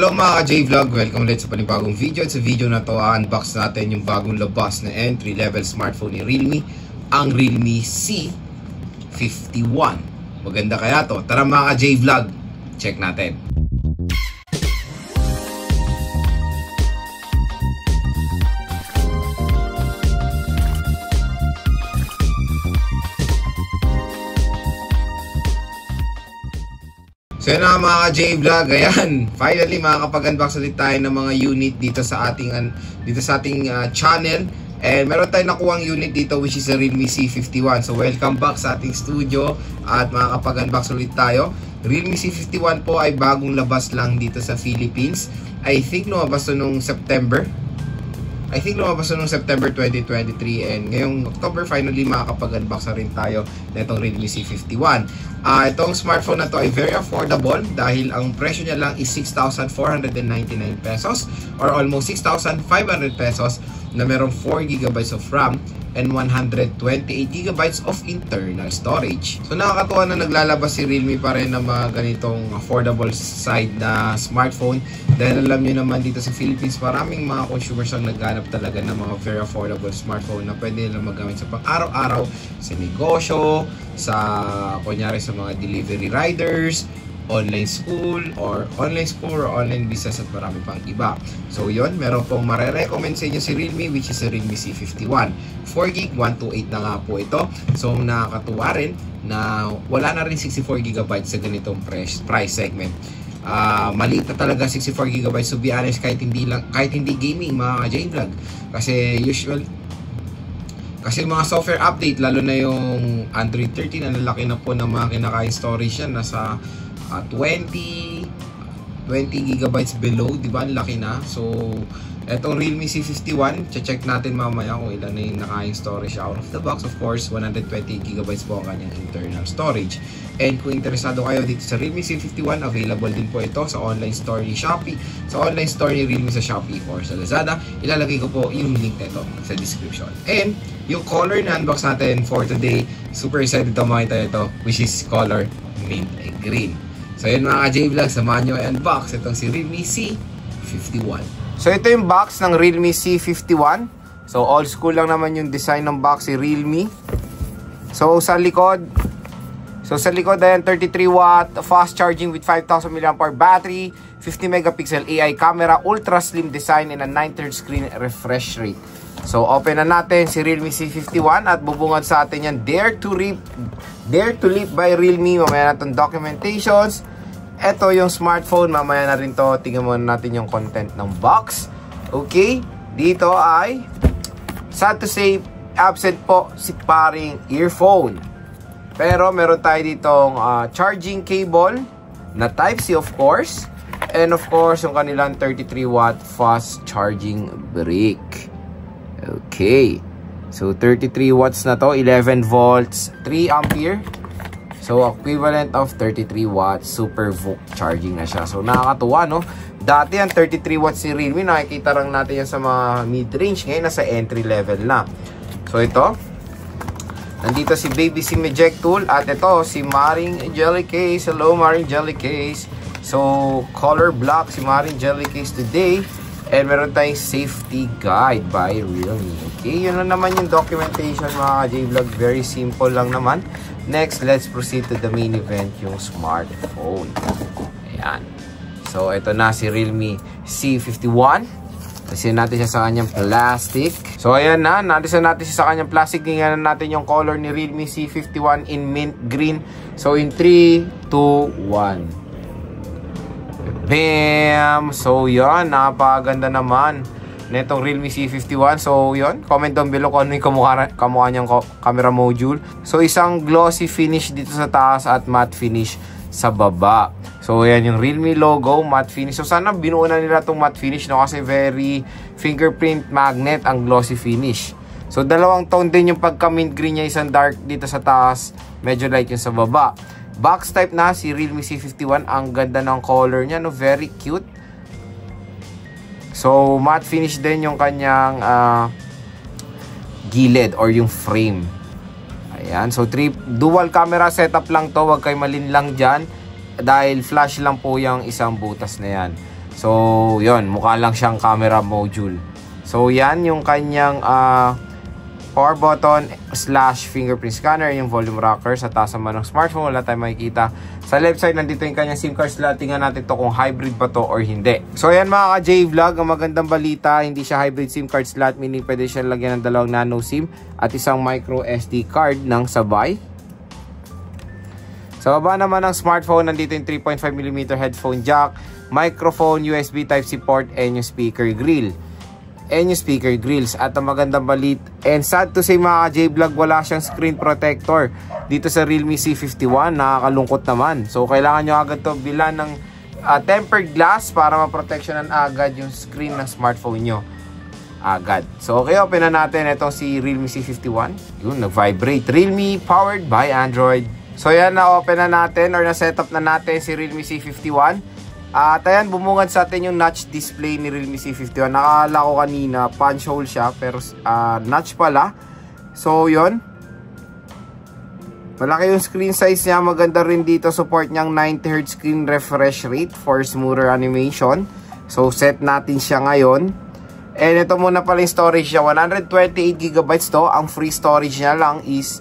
Hello mga ka-J-Vlog, welcome ulit sa panibagong video. At sa video na to, unbox natin yung bagong labas na entry-level smartphone ni Realme, ang Realme C51. Maganda kaya to? Tara mga ka-J-Vlog, check natin. So yun na mga ka-J-Vlog, ayan, finally makakapag-unbox ulit tayo ng mga unit dito sa ating channel. And meron tayong nakuhang unit dito which is a Realme C51. So welcome back sa ating studio at makakapag-unbox ulit tayo. Realme C51 po ay bagong labas lang dito sa Philippines. I think lumabas to nung September 2023, and ngayong October finally makakapag-unbox na rin tayo na itong Realme C51. Itong smartphone na to ay very affordable dahil ang presyo niya lang is 6,499 pesos or almost 6,500 pesos na merong 4GB of RAM and 128GB of internal storage. So nakakatuwa na naglalabas si Realme pa rin ng mga ganitong affordable side na smartphone dahil alam nyo naman dito sa Philippines maraming mga consumers ang naghanap talaga ng mga very affordable smartphone na pwede nilang magamit sa pang-araw-araw, sa negosyo, kunyari sa mga delivery riders, online school or online business at marami pang iba. So yun, meron pong mare-recommend sa inyo si Realme which is a Realme C51. 4GB, 128 na nga po ito. So nakakatuwa rin na wala na rin 64GB sa ganitong price segment. Maliit na talaga 64GB, so be honest, kahit hindi gaming mga ka-J-Vlog. Kasi mga software update, lalo na yung Android 13, ang lalaki na po ng mga kinakain storage yan, nasa 20GB below, di ba? Ang laki na. So etong Realme C51, check natin mamaya kung ilan na yung nakain storage out of the box. Of course, 120GB po ang kanyang internal storage. And kung interesado kayo dito sa Realme C51, available din po ito sa online store ni Shopee, sa online store ni Realme sa Shopee or sa Lazada. Ilalagay ko po yung link nito sa description. And yung color na unbox natin for today, super excited to makita ito, which is color mint green. So yun mga ka-J-Vlog, samahan nyo i-unbox itong si Realme C51. So ito yung box ng Realme C51. So old school lang naman yung design ng box si Realme. So sa likod ayan, 33W fast charging with 5,000 mAh battery, 50MP AI camera, ultra slim design, and a 9:3 screen refresh rate. So open na natin si Realme C51 at bubungad sa atin yan, Dare to Live by Realme. Mamaya natin documentations. Ito yung smartphone, mamaya na rin to. Tingnan muna natin yung content ng box. Okay, dito ay, sad to say, absent po si paring earphone. Pero meron tayo ditong charging cable na Type-C of course. And of course, yung kanilang 33W fast charging brick. Okay, so 33 watts na to, 11 volts, 3 ampere. So equivalent of 33 watts super VOOC charging na siya. So nakakatuwa, no? Dati yan 33 watts si Realme, nakikita lang natin yan sa mga mid-range. Ngayon nasa entry level na. So ito, nandito si Baby SIM eject tool. At ito si Maring Jellycase. Hello Maring Jellycase. So color black si Maring Jellycase today. And meron tayong safety guide by Realme. Okay, yun na naman yung documentation mga J-Vlog. Very simple lang naman. Next, let's proceed to the main event, yung smartphone. Ayan. So, ito na si Realme C51. Kasi natin siya sa kanyang plastic. So, ayan na. Natin siya sa kanyang plastic. Tingnan natin yung color ni Realme C51 in mint green. So, in 3, 2, 1. Bam! So yun, napakaganda naman netong Realme C51. So yun, comment down below kung ano yung kamukha niyang camera module. So isang glossy finish dito sa taas at matte finish sa baba. So yan yung Realme logo, matte finish. So sana binuo na nila itong matte finish, no? Kasi very fingerprint magnet ang glossy finish. So dalawang tone din yung pagka mint green niya, isang dark dito sa taas, medyo light yung sa baba. Box type na si Realme C51. Ang ganda ng color niya, no? Very cute. So matte finish din yung kanyang gilid or yung frame. Ayan. So dual camera setup lang to. Huwag kayo malinlang dyan dahil flash lang po yung isang butas na yan. So, yon, mukha lang siyang camera module. So, yan yung kanyang power button / fingerprint scanner, yung volume rocker sa taas naman ng smartphone. Wala tayong makikita. Sa left side, nandito yung kanyang SIM card slot. Tingnan natin to kung hybrid ba to or hindi. So, ayan mga ka-J-Vlog, ang magandang balita, hindi siya hybrid SIM card slot, meaning pwede siya lagyan ng dalawang nano SIM at isang micro SD card ng sabay. Sa baba naman ng smartphone, nandito yung 3.5mm headphone jack, microphone, USB Type-C port, and yung speaker grill. Grills. At ang magandang balit, and sad to say mga ka-J-Vlog, wala siyang screen protector dito sa Realme C51. Nakakalungkot naman. So kailangan nyo agad to bilan ng tempered glass para maproteksyonan agad yung screen ng smartphone nyo agad. So okay, open na natin itong si Realme C51. Yun, nag-vibrate. Realme powered by Android. So yan, na-open na natin or na-setup na natin si Realme C51. At ayan, bumungad sa atin yung notch display ni Realme C51. Nakakala ko kanina punch hole siya, pero notch pala. So yun, malaki yung screen size niya. Maganda rin dito, support niyang 90Hz screen refresh rate for smoother animation. So set natin siya ngayon. And ito muna pala yung storage niya, 128GB to. Ang free storage niya lang is,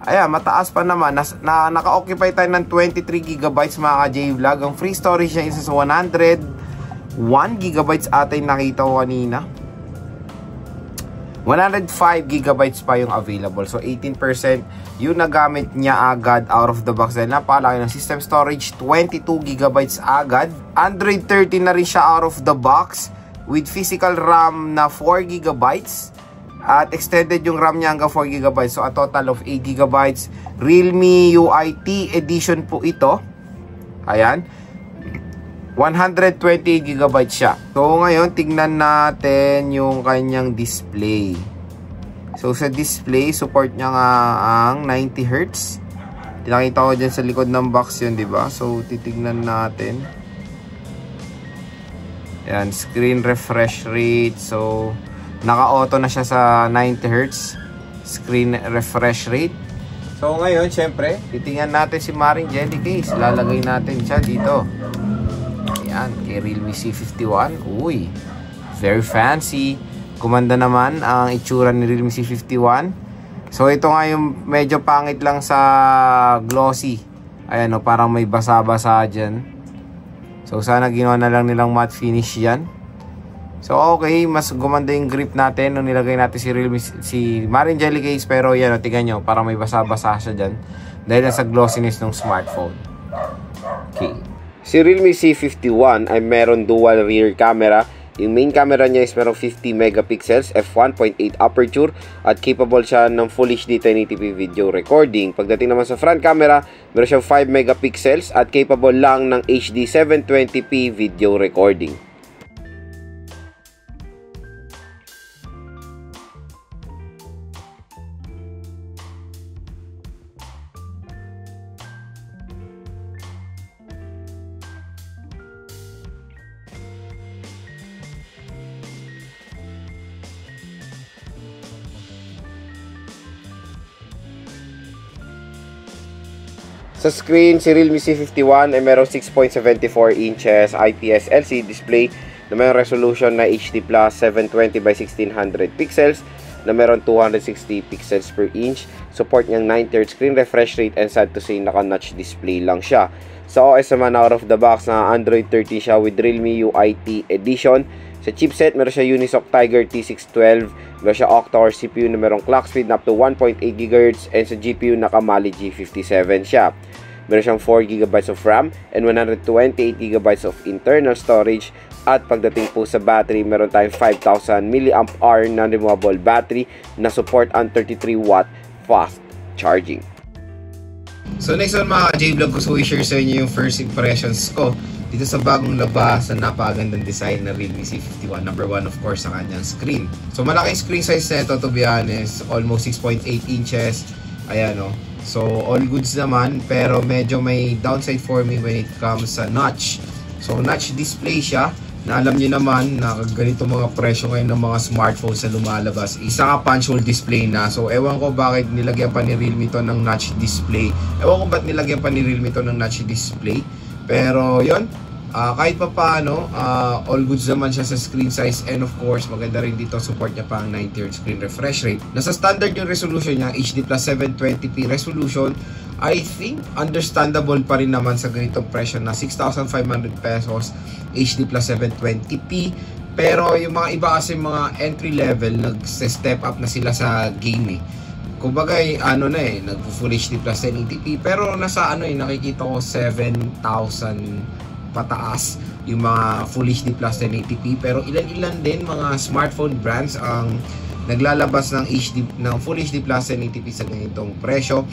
ayan, mataas pa naman. Naka-occupy tayo ng 23GB mga ka-J-Vlog. Ang free storage niya is 101GB ata yung nakita ko kanina. 105GB pa yung available. So 18% yung nagamit niya agad out of the box. Dahil napalaki ng system storage, 22GB agad. Android 13 na rin siya out of the box with physical RAM na 4GB. At extended yung RAM niya hanggang 4GB. So a total of 8GB. Realme UI T edition po ito. Ayan. 128GB siya. So ngayon, tignan natin yung kanyang display. So sa display, support niya nga ang 90Hz. Tinakita ko dyan sa likod ng box yun, diba? So titignan natin. Ayan, screen refresh rate. So naka-auto na siya sa 90Hz screen refresh rate. So ngayon, syempre, titingnan natin si Maring Jelly Case. Lalagay natin siya dito. Ayan, kay Realme C51. Uy, very fancy. Kumanda naman ang itsura ni Realme C51. So ito nga yung medyo pangit lang sa glossy. Ayan o, parang may basa-basa dyan. So sana ginawa na lang nilang matte finish yan. So okay, mas gumanda yung grip natin nung nilagay natin si Maring Jelly Case. Pero yan o, tingnan nyo, parang may basa-basa siya dyan dahil sa glossiness ng smartphone. Okay. Si Realme C51 ay meron dual rear camera. Yung main camera niya is merong 50 megapixels, f1.8 aperture at capable siya ng Full HD 1080p video recording. Pagdating naman sa front camera, meron siyang 5 megapixels at capable lang ng HD 720p video recording. Sa screen, si Realme C51 ay merong 6.74 inches IPS LCD display na mayroong resolution na HD Plus 720 by 1600 pixels na meron 260 pixels per inch. Support niyang 90Hz screen refresh rate and sad to say naka-notch display lang siya. Sa OS naman, out of the box na Android 13 siya with Realme UI T edition. Sa chipset, meron siya Unisoc Tiger T612, meron siya octa-core CPU na merong clock speed na up to 1.8 GHz and sa GPU na Mali G57 siya. Meron siyang 4GB of RAM and 128GB of internal storage. At pagdating po sa battery, meron tayong 5,000 mAh non-removable battery na support ang 33W fast charging. So next one mga J-Vlog, gusto ko i-share sa inyo yung first impressions ko dito sa bagong labas na napakagandang design na Realme C51. Number one, of course, sa kanyang screen. So malaking screen size na ito, to be honest. Almost 6.8 inches. Ayan o. So all goods naman, pero medyo may downside for me when it comes sa notch. So notch display siya, na alam niyo naman na ganito mga presyo ngayon ng mga smartphones na lumalabas. Isa nga punch hole display na. So ewan ko bakit nilagyan pa ni Realme to ng notch display. Ewan ko ba't nilagyan pa ni Realme to ng notch display. Pero yon, Kahit pa paano, all goods naman siya sa screen size, and of course maganda rin dito, support niya pa ang 90Hz screen refresh rate. Nasa standard yung resolution niya, HD plus 720p resolution. I think understandable pa rin naman sa ganitong presyo na 6,500 pesos, HD plus 720p. Pero yung mga iba kasi mga entry level, nag-step up na sila sa game eh. Kumbaga nag-full HD plus 1080p, pero nasa nakikita ko 7,000 pataas yung mga full HD plus 1080p. Pero ilan-ilan din mga smartphone brands ang naglalabas ng full HD plus 1080p sa ganitong presyo.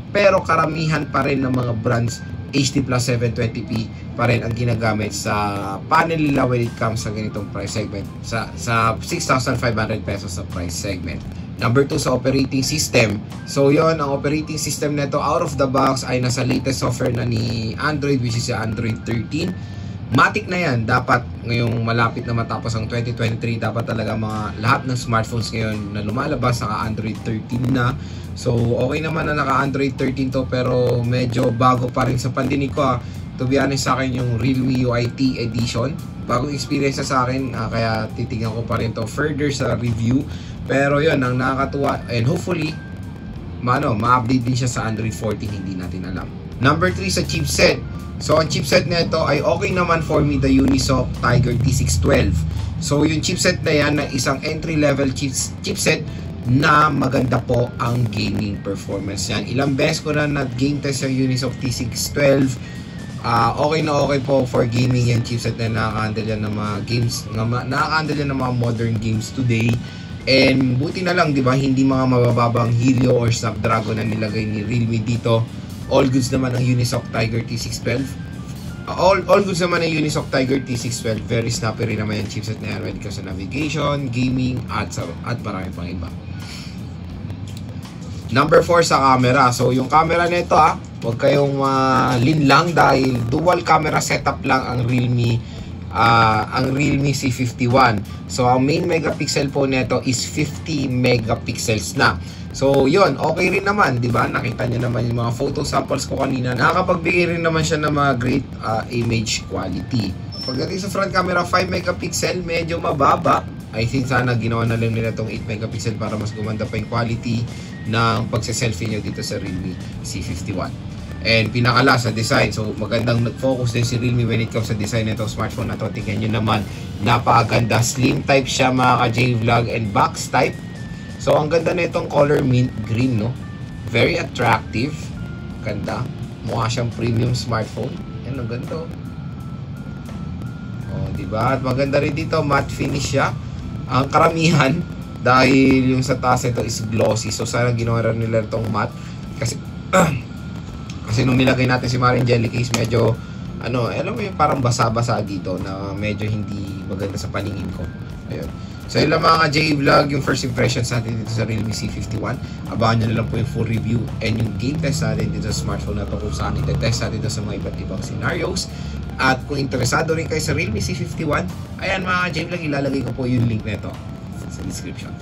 Pero karamihan pa rin ng mga brands HD plus 720p pa rin ang ginagamit sa panel nila when it comes sa ganitong price segment, sa 6,500 pesos sa price segment. Number 2 sa operating system. So yon, ang operating system nito out of the box ay nasa latest software na ni Android, which is Android 13. Matic na yan, dapat ngayong malapit na matapos ang 2023, dapat talaga lahat ng smartphones ngayon na lumalabas naka Android 13 na. So okay naman na naka Android 13 to, pero medyo bago pa rin sa pandinig ko to be honest sa akin yung Realme UI T Edition. Bagong experience sa akin, kaya titignan ko pa rin to further sa review. Pero yun, ang nakakatuwa, and hopefully ma-update din siya sa Android 14, hindi natin alam. Number 3 sa chipset. So ang chipset nito ay okay naman for me, the Unisoc Tiger T612. So yung chipset na yan na isang entry level chipset na maganda po ang gaming performance yan. Ilang beses ko na nag-game test yung Unisoc T612. Okay na okay po for gaming yung chipset na nakaka-handle yan ng mga games, nakaka-handle yan ng mga modern games today. And buti na lang, di ba, hindi mga mabababang Helio or Snapdragon na nilagay ni Realme dito. All goods naman ang Unisoc Tiger T612. All goods naman ang Unisoc Tiger T612. Very snappy rin naman yung chipset na yan when it comes to navigation, gaming, at marami pang iba. Number 4 sa camera. So yung camera nito huwag kayong linlang dahil dual camera setup lang ang Realme C51. So ang main megapixel po nito is 50 megapixels na. So yun, okay rin naman, di ba? Nakita niyo naman yung mga photo samples ko kanina. Nakakapagbigay rin naman siya ng mga great image quality. Pagdating sa front camera, 5 megapixel, medyo mababa. I think sana ginawa na lang nila itong 8 megapixel para mas gumanda pa yung quality ng pagse-selfie nyo dito sa Realme C51. And pinakala sa design, so magandang nag-focus din si Realme when it comes sa design nitong smartphone na to. Tingnan nyo naman, napakaganda. Slim type siya mga ka-J-Vlog, and box type. So ang ganda na itong color mint green, no? Very attractive. Ganda. Mukha siyang premium smartphone. Yan, ang ganda. Diba? At maganda rin dito, matte finish siya. Ang karamihan, dahil yung sa taas ito is glossy. So sana ginawa rin nila itong matte. Kasi nung nilagay natin si Marin Jelly Case, medyo alam mo yung parang basa-basa dito na medyo hindi maganda sa paningin ko. Ayun. So yun lang mga J-Vlog, yung first impressions natin dito sa Realme C51. Abangan nyo na lang po yung full review and yung game test natin dito sa smartphone na ito, kung saan ite-test natin dito sa mga iba't ibang scenarios. At kung interesado rin kayo sa Realme C51, ayan mga J-Vlog, ilalagay ko po yung link nito sa description.